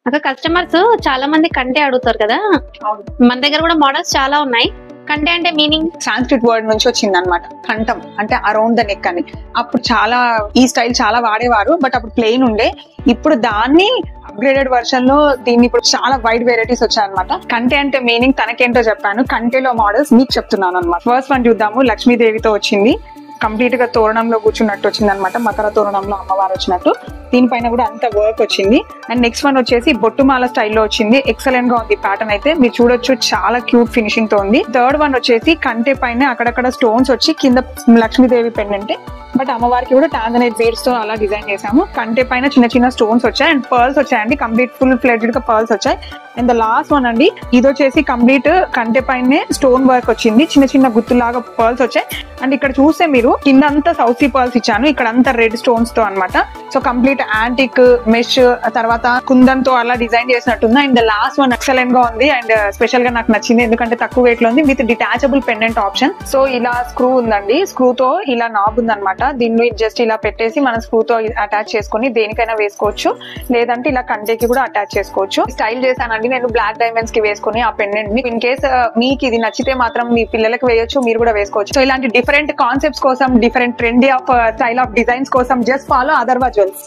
అక్కడ కస్టమర్స్ చాలా మంది కంటే అడుగుతారు కదా, మన దగ్గర కూడా మోడల్స్ చాలా ఉన్నాయి. కంటే అంటే మీనింగ్ సాంస్క్రిట్ వర్డ్ నుంచి వచ్చింది అనమాట. కంఠం అంటే అరౌండ్ ద నెక్ అని. అప్పుడు చాలా ఈ స్టైల్ చాలా వాడేవారు, బట్ అప్పుడు ప్లెయిన్ ఉండే. ఇప్పుడు దాన్ని అప్గ్రేడెడ్ వర్షన్ లో దీన్ని ఇప్పుడు చాలా వైడ్ వెరైటీస్ వచ్చాయన్నమాట. కంటే అంటే మీనింగ్ తనకేంటో చెప్పాను, కంటేలో మోడల్స్ మీకు చెప్తున్నాను అనమాట. ఫస్ట్ వన్ చూద్దాము. లక్ష్మీదేవితో వచ్చింది, కంప్లీట్ గా తోరణంలో కూర్చున్నట్టు వచ్చింది అనమాట. మకర తోరణంలో అమ్మవారు వచ్చినట్టు. దీనిపైన కూడా అంత వర్క్ వచ్చింది. అండ్ నెక్స్ట్ వన్ వచ్చేసి బొట్టుమాల స్టైల్లో వచ్చింది. ఎక్సలెంట్ గా ఉంది ప్యాటర్న్ అయితే, మీరు చూడొచ్చు చాలా క్యూట్ ఫినిషింగ్ తో ఉంది. థర్డ్ వన్ వచ్చేసి కంటే పైన అక్కడక్కడ స్టోన్స్ వచ్చి కింద లక్ష్మీదేవి పెండెంట్, బట్ అమ్మవారికి కూడా టాంజనైట్ బీడ్స్ తో అలా డిజైన్ చేసాము. కంటే పైన చిన్న చిన్న స్టోన్స్ వచ్చాయి అండ్ పర్ల్స్ వచ్చాయండి. కంప్లీట్ ఫుల్ ఫ్లెడ్జ్డ్ గా పర్ల్స్ వచ్చాయి. అండ్ ద లాస్ట్ వన్ అండి, ఇది వచ్చేసి కంప్లీట్ కంటే పైనే స్టోన్ వర్క్ వచ్చింది, చిన్న చిన్న గుత్తులాగా పర్ల్స్ వచ్చాయి. అండ్ ఇక్కడ చూస్తే మీరు కింద అంతా సౌత్ సీ పర్ల్స్ ఇచ్చాను, ఇక్కడ అంతా రెడ్ స్టోన్స్ తో అనమాట. సో కంప్లీట్ యాంటిక్ మెష్ తర్వాత కుందంతో అలా డిజైన్ చేసినట్టుంది. And the last one excellent గా ఉంది అండ్ స్పెషల్ గా నాకు నచ్చింది, ఎందుకంటే తక్కువ వెయిట్ లో ఉంది with detachable pendant option. So ఇలా స్క్రూ ఉందండి, స్క్రూ తో ఇలా నాబ్ ఉందన్నమాట. దీన్ని జస్ట్ ఇలా పెట్టేసి మనం స్క్రూ తో అటాచ్ చేసుకుని దేనికైనా వేసుకోవచ్చు, లేదంటే ఇలా కంటేకి కూడా అటాచ్ చేసుకోవచ్చు. స్టైల్ చేశానండి నేను బ్లాక్ డైమండ్స్ కి వేసుకుని ఆ పెండెంట్ ని. ఇన్ కేస్ మీకు ఇది నచ్చితే మాత్రం మీ పిల్లలకు వేయొచ్చు, మీరు కూడా వేసుకోవచ్చు. సో ఇలాంటి డిఫరెంట్ కాన్సెప్ట్స్ కోసం, different trendy of style of designs కోసం జస్ట్ ఫాలో అథర్వ జ్యువెల్స్.